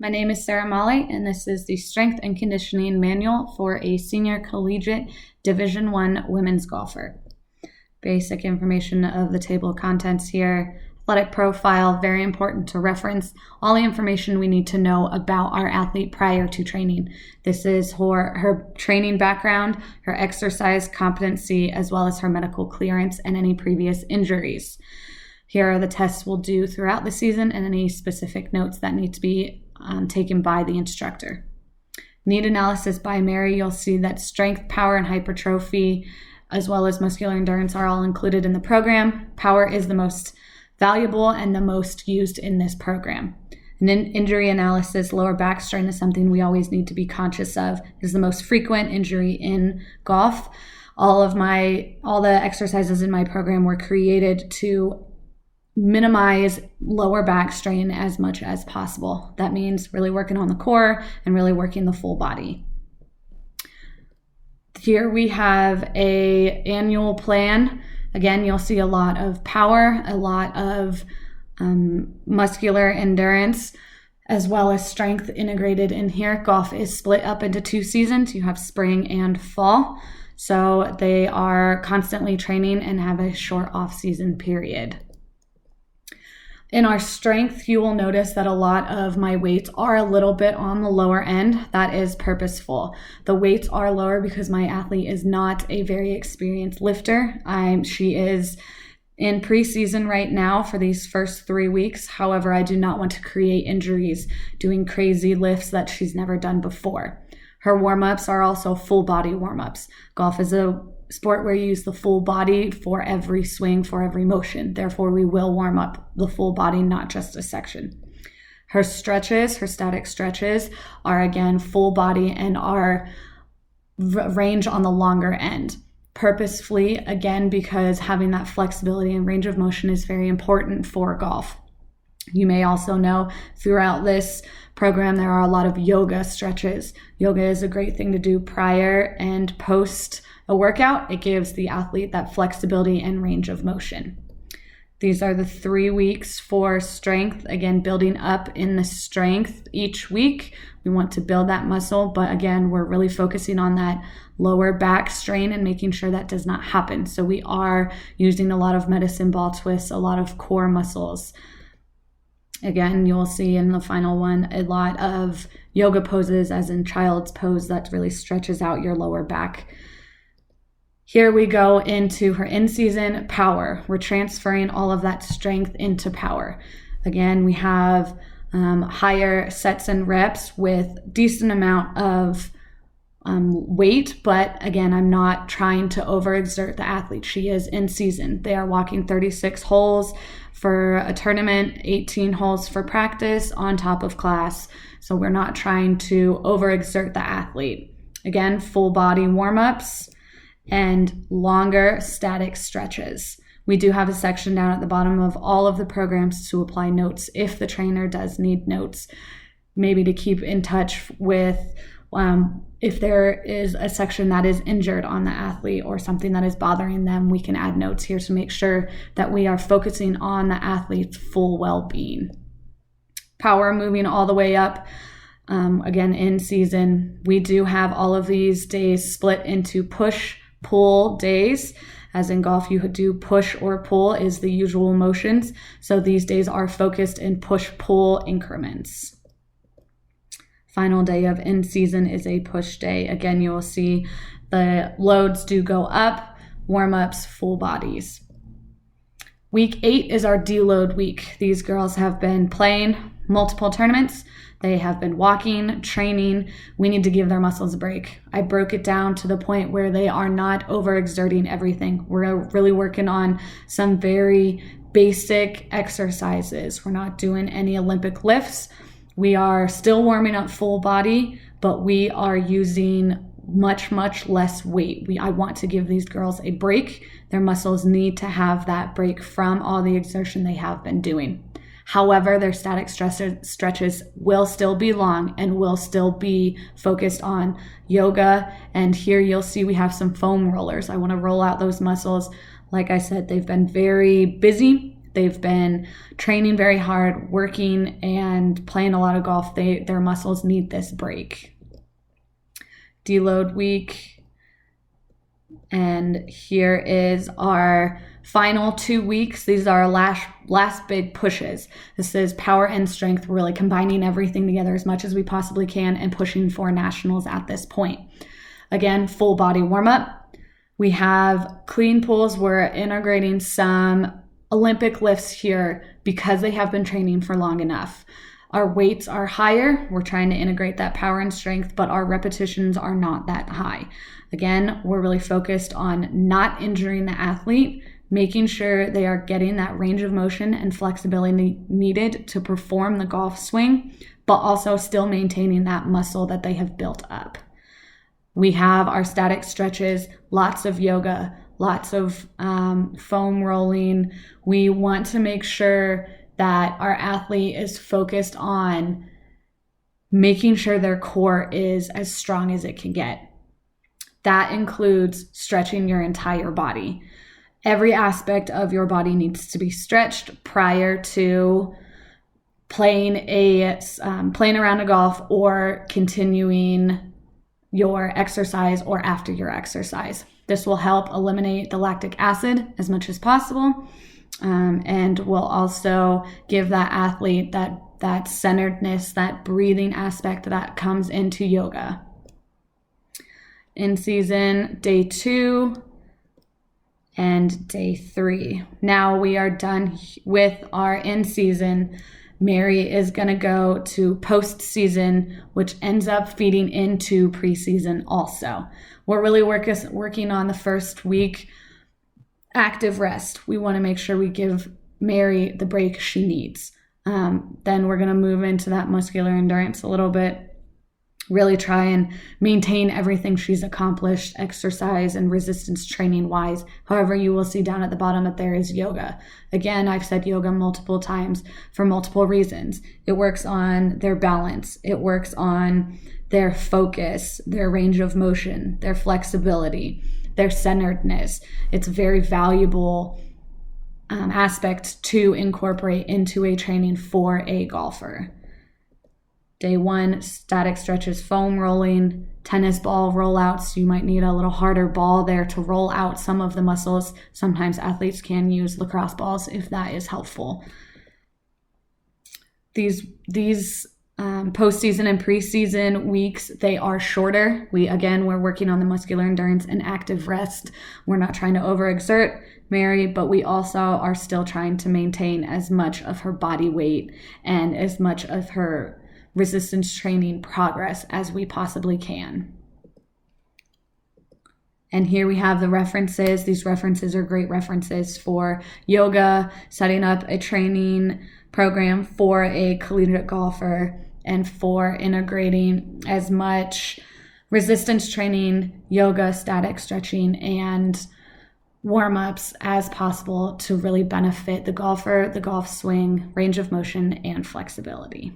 My name is Sara and this is the Strength and Conditioning Manual for a Senior Collegiate Division I Women's Golfer. Basic information of the table of contents here. Athletic profile, very important to reference all the information we need to know about our athlete prior to training. This is her training background, her exercise competency, as well as her medical clearance and any previous injuries. Here are the tests we'll do throughout the season and any specific notes that need to be taken by the instructor. Need analysis by Mary, you'll see that strength, power, and hypertrophy, as well as muscular endurance, are all included in the program. Power is the most valuable and the most used in this program. And in injury analysis, lower back strain is something we always need to be conscious of. It is the most frequent injury in golf. All the exercises in my program were created to minimize lower back strain as much as possible. That means really working on the core and really working the full body. Here we have an annual plan. Again, you'll see a lot of power, a lot of muscular endurance, as well as strength integrated in here. Golf is split up into 2 seasons. You have spring and fall. So they are constantly training and have a short off-season period. In our strength, you will notice that a lot of my weights are a little bit on the lower end. That is purposeful. The weights are lower because my athlete is not a very experienced lifter. She is in preseason right now for these first 3 weeks. However, I do not want to create injuries doing crazy lifts that she's never done before. Her warm-ups are also full body warm-ups. Golf is a sport where you use the full body for every swing, for every motion. Therefore, we will warm up the full body, not just a section. Her stretches, her static stretches, are again full body and are range on the longer end. Purposefully, again, because having that flexibility and range of motion is very important for golf. You may also know throughout this program there are a lot of yoga stretches. Yoga is a great thing to do prior and post a workout. It gives the athlete that flexibility and range of motion. These are the 3 weeks for strength. Again, building up in the strength each week. We want to build that muscle, but again, we're really focusing on that lower back strain and making sure that does not happen. So we are using a lot of medicine ball twists, a lot of core muscles. Again, you'll see in the final one a lot of yoga poses, as in child's pose, that really stretches out your lower back. Here we go into her in-season power. We're transferring all of that strength into power. Again, we have higher sets and reps with decent amount of weight, but again, I'm not trying to overexert the athlete. She is in season. They are walking 36 holes for a tournament, 18 holes for practice on top of class. So we're not trying to overexert the athlete. Again, full body warm-ups and longer static stretches. We do have a section down at the bottom of all of the programs to apply notes if the trainer does need notes, maybe to keep in touch with if there is a section that is injured on the athlete or something that is bothering them. We can add notes here to make sure that we are focusing on the athlete's full well-being. Power, moving all the way up. Again, in season, we do have all of these days split into push-pull days. As in golf, you do push or pull is the usual motions. So these days are focused in push-pull increments. Final day of in-season is a push day. Again, you will see the loads do go up, warm-ups, full bodies. Week 8 is our deload week. These girls have been playing multiple tournaments. They have been walking, training. We need to give their muscles a break. I broke it down to the point where they are not overexerting everything. We're really working on some very basic exercises. We're not doing any Olympic lifts. We are still warming up full body, but we are using much less weight. I want to give these girls a break. Their muscles need to have that break from all the exertion they have been doing. However, their static stretches will still be long and will still be focused on yoga. And here you'll see we have some foam rollers. I want to roll out those muscles. Like I said, they've been very busy. they've been training very hard, working and playing a lot of golf. Their muscles need this break. Deload week. And here is our final 2 weeks. These are our last big pushes. This is power and strength. We're really combining everything together as much as we possibly can and pushing for nationals at this point. Again, full body warm up. We have clean pulls. We're integrating some Olympic lifts here because they have been training for long enough. Our weights are higher. We're trying to integrate that power and strength, but our repetitions are not that high. Again, we're really focused on not injuring the athlete, making sure they are getting that range of motion and flexibility needed to perform the golf swing, but also still maintaining that muscle that they have built up. We have our static stretches, lots of yoga, lots of foam rolling. We want to make sure that our athlete is focused on making sure their core is as strong as it can get. That includes stretching your entire body. Every aspect of your body needs to be stretched prior to playing around a golf or continuing your exercise or after your exercise. This will help eliminate the lactic acid as much as possible, and will also give that athlete that centeredness, that breathing aspect that comes into yoga. In season, day 2 and day 3. Now we are done with our in season. Mary is going to go to post-season, which ends up feeding into preseason also. We're really working on the first week, active rest. We want to make sure we give Mary the break she needs. Then we're going to move into that muscular endurance a little bit, really try and maintain everything she's accomplished, exercise and resistance training wise. However, you will see down at the bottom that there is yoga. Again, I've said yoga multiple times for multiple reasons. It works on their balance. It works on their focus, their range of motion, their flexibility, their centeredness. It's a very valuable aspect to incorporate into a training for a golfer. Day 1, static stretches, foam rolling, tennis ball rollouts. You might need a little harder ball there to roll out some of the muscles. Sometimes athletes can use lacrosse balls if that is helpful. These postseason and preseason weeks, they are shorter. We're working on the muscular endurance and active rest. We're not trying to overexert Mary, but we also are still trying to maintain as much of her body weight and as much of her resistance training progress as we possibly can. And here we have the references. These references are great references for yoga, setting up a training program for a collegiate golfer, and for integrating as much resistance training, yoga, static stretching, and warm-ups as possible to really benefit the golfer, the golf swing, range of motion, and flexibility.